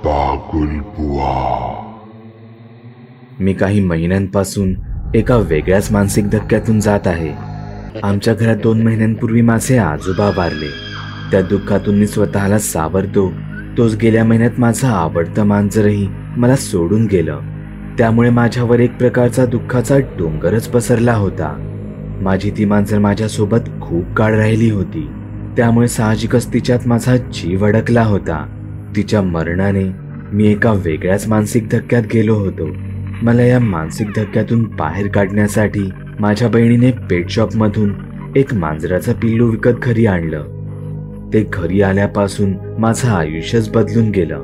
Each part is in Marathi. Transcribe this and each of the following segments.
बागुल बुवा. मी काही महिन्यांपासून एका वेगळ्याच मानसिक धक्क्यातून जात आहे. आमच्या घरात 2 महिन्यांपूर्वी माझे आजोबा वारले. त्या दुःखातून मी स्वतःला सावरतो. तोच गेल्या महिन्यात माझं आवडतं मांजरही मला सोडून गेलं. त्यामुळे माझ्यावर एक प्रकारचा दुःखाचा डोंगरच पसरला होता. माझी ती मांजर माझ्यासोबत खूप काळ राहिली होती. त्यामुळे साहजिकच तिच्यात माझा जीव अडकला होता. तिच्या मरणाने मी एका वेगळ्याच मानसिक धक्क्यात गेलो होतो. मला या मानसिक धक्क्यातून बाहेर काढण्यासाठी माझ्या बहिणीने पेट शॉपमधून एक मांजराचं पिल्लू विकत घरी आणलं. ते घरी आल्यापासून माझं आयुष्यच बदलून गेलं.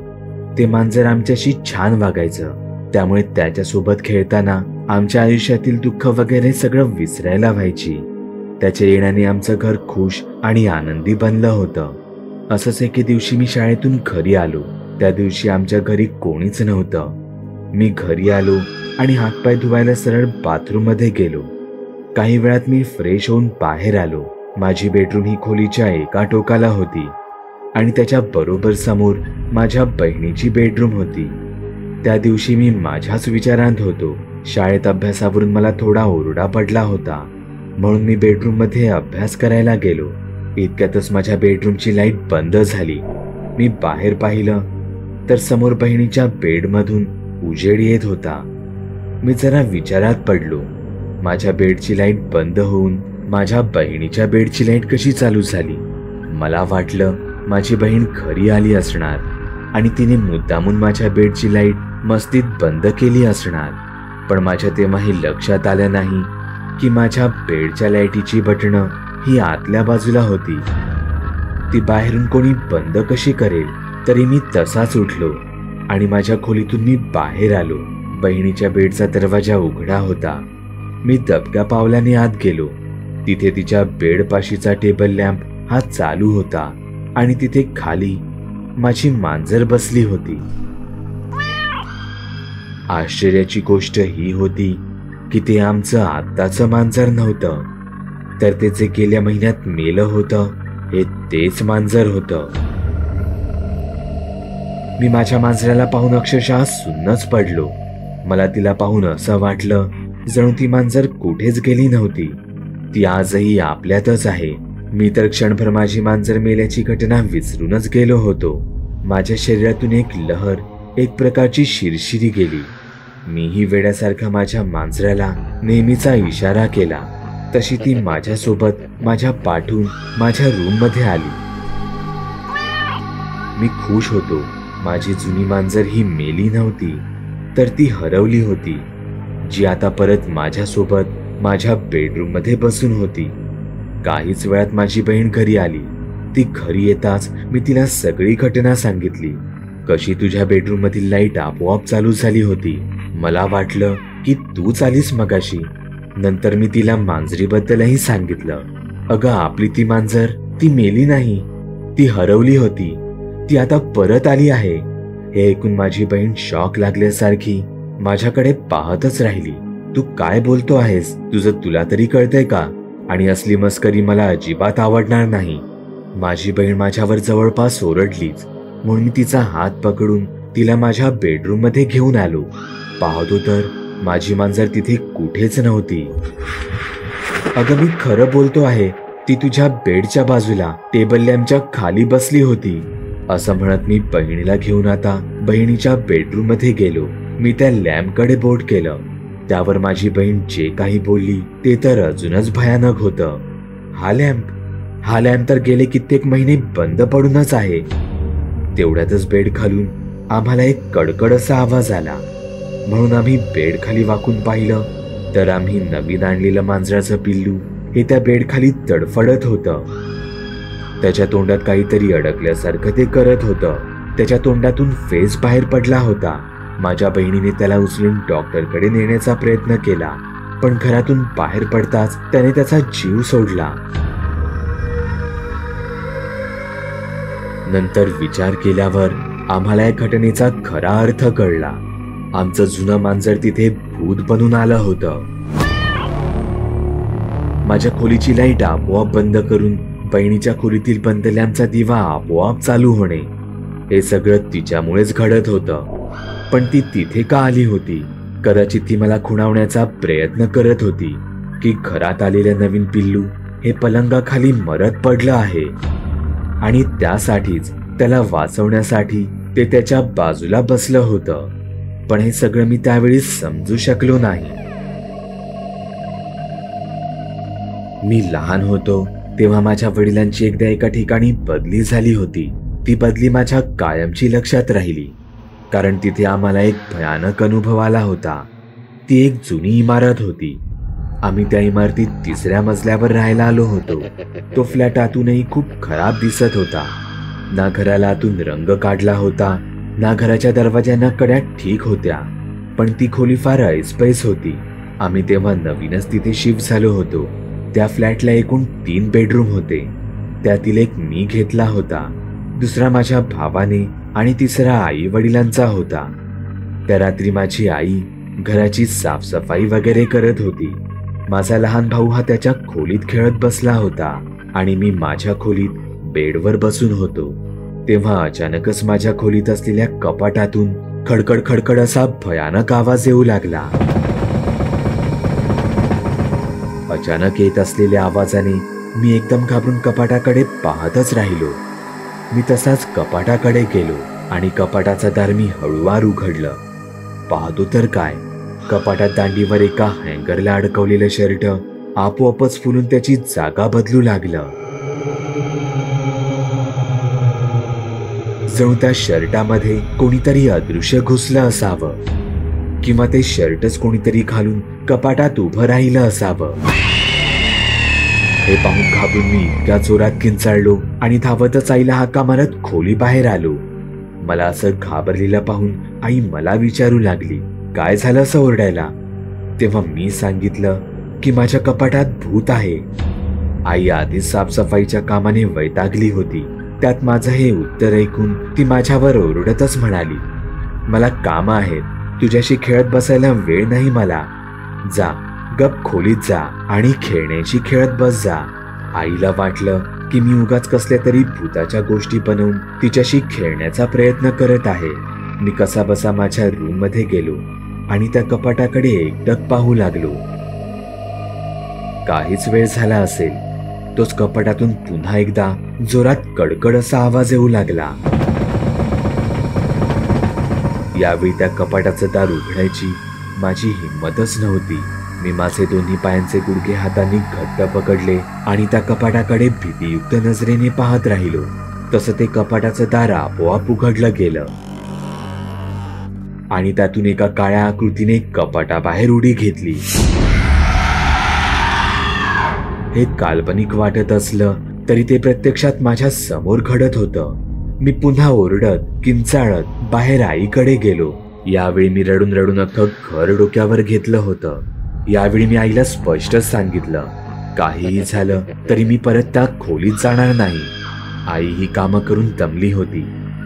ते मांजर आमच्याशी छान वागायचं. त्यामुळे त्याच्यासोबत खेळताना आमच्या आयुष्यातील दुःख वगैरे सगळं विसरायला व्हायची. त्याच्या येण्याने आमचं घर खुश आणि आनंदी बनलं होतं. असंच एके दिवशी मी शाळेतून घरी आलो. त्या दिवशी आमच्या घरी कोणीच नव्हतं. मी घरी आलो आणि हातपाय धुवायला सरळ बाथरूममध्ये गेलो. काही वेळात मी फ्रेश होऊन बाहेर आलो. माझी बेडरूम ही खोलीच्या एका टोकाला होती आणि त्याच्या बरोबर समोर माझ्या बहिणीची बेडरूम होती. त्या दिवशी मी माझ्याच विचारांत होतो. शाळेत अभ्यासावरून मला थोडा ओरडा पडला होता, म्हणून मी बेडरूममध्ये अभ्यास करायला गेलो. इतक्यातच माझ्या बेडरूमची लाईट बंद झाली. मी बाहेर पाहिलं तर समोर बहिणीच्या बेडमधून उजेड येत होता. मी जरा विचारात पडलो. माझ्या बेडची लाईट बंद होऊन माझ्या बहिणीच्या बेडची लाईट कशी चालू झाली? मला वाटलं माझी बहीण घरी आली असणार आणि तिने मुद्दामून माझ्या बेडची लाईट मस्तीत बंद केली असणार. पण माझ्या तेव्हाही लक्षात आलं नाही की माझ्या बेडच्या लाईटीची बटणं ही आतल्या बाजूला होती. ती बाहेरून कोणी बंद कशी करेल? तरी मी तसाच उठलो आणि माझ्या खोलीतून मी बाहेर आलो. बहिणीच्या बेडचा दरवाजा उघडा होता. मी दबक्या पावलाने आत गेलो. तिथे तिच्या बेडपाशीचा टेबल लॅम्प हा चालू होता आणि तिथे खाली माझी मांजर बसली होती. आश्चर्याची गोष्ट ही होती की ते आमचं आत्ताचं मांजर नव्हतं, तर ते जे गेल्या महिन्यात मेलं होतं हे तेच मांजर होतं. मी माझ्या मांजराला पाहून अक्षरशः सुन्नच पडलो. मला तिला पाहून असं वाटलं जणू ती मांजर कुठेच गेली नव्हती. ती आजही आपल्यातच आहे. मी तर क्षणभर माझी मांजर मेल्याची घटना विसरूनच गेलो होतो. माझ्या शरीरातून एक लहर, एक प्रकारची शिरशिरी गेली. मीही वेड्यासारखा माझ्या मांजराला नेहमीचा इशारा केला. तशी ती माझ्यासोबत माझ्या पाठून माझ्या रूममध्ये आली. मी खुश होतो. माझी जुनी मांजर ही मेली नव्हती, तर ती हरवली होती, जी आता परत माझ्यासोबत माझ्या बेडरूममध्ये बसून होती. काहीच वेळात माझी बहीण घरी आली. ती घरी येताच मी तिला सगळी घटना सांगितली. कशी तुझ्या बेडरूम मधील लाईट आपोआप चालू झाली होती. मला वाटलं की तूच आलीस मगाशी. नंतर मी तिला मांजरीबद्दलही सांगितलं. अगं, आपली ती मांजर ती मेली नाही, ती हरवली होती. ती आता परत आली आहे. हे ऐकून माझी बहीण शॉक लागल्यासारखी माझ्याकडे पाहतच राहिली. तू काय बोलतो आहेस? तुझं तुला तरी कळतंय का? आणि असली मस्करी मला अजिबात आवडणार नाही. माझी बहीण माझ्यावर जवळपास ओरडलीच, म्हणून मी तिचा हात पकडून तिला माझ्या बेडरूम मध्ये घेऊन आलो. पाहतो तर माझी मांजर तिथे कुठेच नव्हती. अगं, मी खरं बोलतो आहे. ती तुझ्या बेडच्या बाजूला टेबल लॅम्पच्या खाली बसली होती. असं म्हणत मी बहिणीला घेऊन आता बहिणीच्या बेडरूम मध्ये गेलो. मी त्या लॅम्पकडे बोट केलं. त्यावर माझी बहीण जे काही बोलली ते तर अजूनच भयानक होतं. हा लॅम्प तर गेले कित्येक महिने बंद पडूनच आहे. तेवढ्यातच बेड खालून आम्हाला एक कडकड असा आवाज आला. म्हणून आम्ही बेड खाली वाकून पाहिलं तर आम्ही नवीन आणलेलं मांजराचं पिल्लू हे त्या बेड खाली तडफडत होतं. त्याच्या तोंडात काहीतरी अडकल्यासारखं ते करत होतं. त्याच्या तोंडातून फेस बाहेर पडला होता. माझ्या बहिणीने त्याला उचलून डॉक्टरकडे नेण्याचा प्रयत्न केला, पण घरातून बाहेर पडताच त्याने त्याचा जीव सोडला. नंतर विचार केल्यावर आम्हाला या घटनेचा खरा अर्थ कळला. आमचं जुनं मांजर तिथे भूत बनून आलं होतं. माझ्या खोलीची लाईट आपोआप बंद करून बहिणीच्या खोलीतील बंद लॅम्पचा दिवा आपोआप चालू होणे, हे सगळं तिच्यामुळेच घडत होतं. पण ती तिथे का आली होती? कदाचित ती मला खुणावण्याचा प्रयत्न करत होती की घरात आलेलं नवीन पिल्लू हे पलंगाखाली मरत पडलं आहे आणि त्यासाठीच त्याला वाचवण्यासाठी ते त्याच्या बाजूला बसलं होतं. पण हे सगळं मी त्यावेळी समजू शकलो नाही. मी लहान होतो तेव्हा माझ्या वडिलांची एकदा एका ठिकाणी बदली झाली होती. ती बदली माझ्या कायमची लक्षात राहिली, कारण तिथे आम्हाला एक भयानक अनुभव आला होता. ती एक जुनी इमारत होती. आम्ही त्या इमारतीत 3ऱ्या मजल्यावर राहायला आलो होतो. तो फ्लॅट आतूनही खूप खराब दिसत होता. ना घराला आतून रंग काढला होता, ना घराच्या दरवाज्यांना कड्या ठीक होत्या. पण ती खोली फार ऐसपैस होती. आम्ही तेव्हा नवीनच तिथे शिफ्ट झालो होतो. त्या फ्लॅटला एकूण 3 बेडरूम होते. त्यातील एक मी घेतला होता, दुसरा माझ्या भावाने आणि तिसरा आई वडिलांचा होता. त्या रात्री माझी आई घराची साफसफाई वगैरे करत होती. माझा लहान भाऊ हा त्याच्या खोलीत खेळत बसला होता आणि मी माझ्या खोलीत बेडवर बसून होतो. तेव्हा अचानकच माझ्या खोलीत असलेल्या कपाटातून खडखड खडखड असा भयानक आवाज येऊ लागला. अचानक येत असलेल्या आवाजाने मी एकदम घाबरून कपाटाकडे पाहतच राहिलो. मी तसाच कपाटाकडे गेलो आणि कपाटाचा दार मी हळूवार उघडलं. पाहतो तर काय, कपाटात दांडीवर एका हँगरला अडकवलेलं शर्ट आपोआपच फुलून त्याची जागा बदलू लागलं. जणू त्या शर्टामध्ये कोणीतरी अदृश्य घुसलं असावं किंवा ते शर्टच कोणीतरी घालून कपाटात उभं राहिलं असावं. हे पाहून घाबरून मी इतक्या जोरात किंचाळलो आणि धावतच आईला हाका मारत खोली बाहेर आलो. मला असं घाबरलेलं पाहून आई मला विचारू लागली, काय झालं असं ओरडायला? तेव्हा मी सांगितलं की माझ्या कपाटात भूत आहे. आई आधीच साफसफाईच्या कामाने वैतागली होती. त्यात माझं हे उत्तर ऐकून ती माझ्यावर ओरडतच म्हणाली, मला काम आहेत, तुझ्याशी खेळत बसायला वेळ नाही मला. जा, गप खोलीत जा आणि खेळण्याची खेळत बस जा. आईला वाटलं की मी उगाच कसल्या तरी भूताच्या गोष्टी बनवून तिच्याशी खेळण्याचा प्रयत्न करत आहे. मी कसा बसा माझ्या रूम मध्ये गेलो आणि त्या कपाटाकडे एकटक पाहू लागलो. काहीच वेळ झाला असेल, तोच कपाटातून पुन्हा एकदा जोरात कडकड असा आवाज येऊ लागला. यावेळी त्या कपाटाचं दार उघडायची माझी हिंमतच नव्हती. मी माझे दोन्ही पायांचे गुडघे हातांनी घट्ट पकडले आणि त्या कपाटाकडे भीतीयुक्त नजरेने पाहत राहिलो. तसं ते कपाटाचं दार आपोआप उघडलं गेलं आणि त्यातून एका काळ्या आकृतीने कपाटाबाहेर उडी घेतली. हे काल्पनिक वाटत असलं तरी ते प्रत्यक्षात माझ्या समोर घडत होतं. मी पुन्हा ओरडत किंचाळत बाहेर आईकडे गेलो. यावेळी मी रडून रडून अख्खं घर डोक्यावर घेतलं होतं. यावेळी मी आईला स्पष्टच सांगितलं, काहीही झालं तरी मी परत त्या खोलीत जाणार नाही. आई ही कामं करून दमली होती.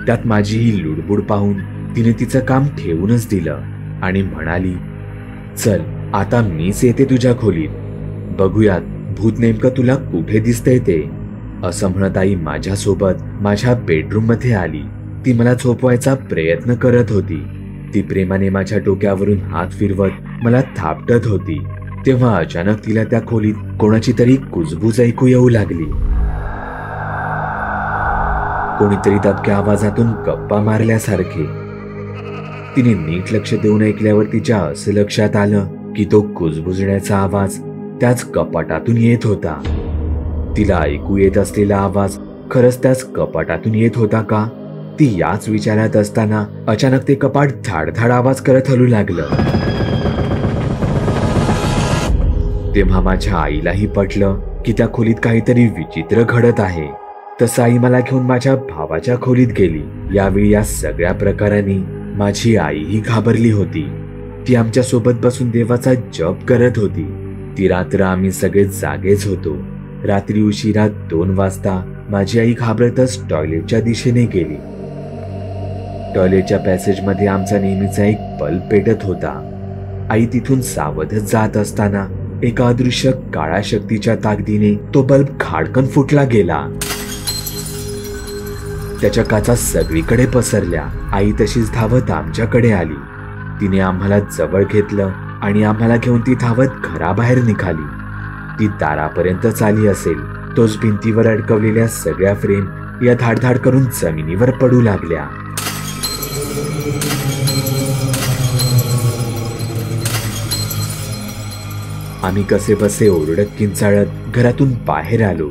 त्यात माझी ही लुडबुड पाहून तिने तिचं काम ठेवूनच दिलं आणि म्हणाली, चल आता मीच येते तुझ्या खोलीत, बघूयात भूत नेमकं तुला कुठे दिसतंय ते. असं म्हणत आई माझ्यासोबत माझ्या बेडरूम मध्ये आली. ती मला झोपवायचा प्रयत्न करत होती. ती प्रेमाने माझ्या डोक्यावरून हात फिरवत मला थापटत होती. तेव्हा अचानक तिला त्या खोलीत कोणाची तरी कुजबूज ऐकू येऊ लागली. कोणीतरी दबक्या आवाजातून गप्पा मारल्यासारखे. तिने नीट लक्ष देऊन ऐकल्यावर तिच्या असं लक्षात आलं की तो कुजबुजण्याचा आवाज त्याच कपाटातून येत होता. तिला ऐकू येत असलेला आवाज खरंच त्याच कपाटातून येत होता का? ती याच विचारात असताना अचानक ते कपाट धाडधाड आवाज करत हलू लागलं. तेव्हा माझ्या आईलाही पटलं की त्या खोलीत काहीतरी विचित्र घडत आहे. तसं आई मला घेऊन माझ्या भावाच्या खोलीत गेली. यावेळी या सगळ्या प्रकाराने माझी आईही घाबरली होती. ती आमच्या सोबत बसून देवाचा जप करत होती. ती रात्र आम्ही सगळे जागेच होतो. रात्री उशिरा 2 वाजता माझी आई घाबरतच टॉयलेटच्या दिशेने गेली. टॉयलेटच्या पॅसेजमध्ये आमचा नेहमीचा एक बल्ब पेटत होता. आई तिथून सावधच जात असताना एका अदृश्य काळ्या शक्तीच्या ताकदीने तो बल्ब खाडकन फुटला गेला. त्याच्या काचा सगळीकडे पसरल्या. आई तशीच धावत आमच्याकडे आली. तिने आम्हाला जवळ घेतलं आणि आम्हाला घेऊन ती धावत घराबाहेर निघाली. ती दारापर्यंतच आली असेल, तोच भिंतीवर अडकवलेल्या सगळ्या फ्रेम या धाडधाड करून जमिनीवर पडू लागल्या. आम्ही कसे बसे ओरडत किंचाळत घरातून बाहेर आलो.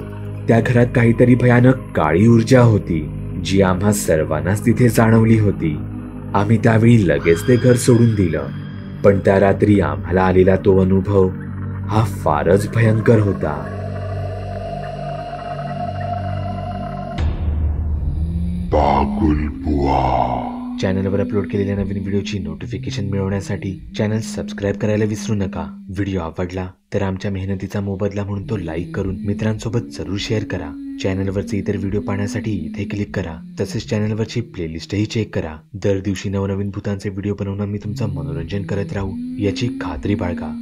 त्या घरात काहीतरी भयानक काळी ऊर्जा होती, जी आम्हा सर्वांनाच तिथे जाणवली होती. आम्ही त्यावेळी लगेच ते घर सोडून दिलं. पण त्या रात्री आम्हाला आलेला तो अनुभव हा फारच भयंकर होता. चॅनलवर अपलोड केलेल्या नवीन व्हिडिओची नोटिफिकेशन मिळवण्यासाठी चॅनल सबस्क्राईब करायला विसरू नका. व्हिडिओ आवडला तर आमच्या मेहनतीचा मोबदला म्हणून तो लाईक करून मित्रांसोबत जरूर शेअर करा. चॅनलवरचे इतर व्हिडिओ पाहण्यासाठी इथे क्लिक करा. तसेच चॅनलवरची प्लेलिस्टही चेक करा. दर दिवशी नवनवीन भूतांचे व्हिडिओ बनवून मी तुमचं मनोरंजन करत राहू याची खात्री बाळगा.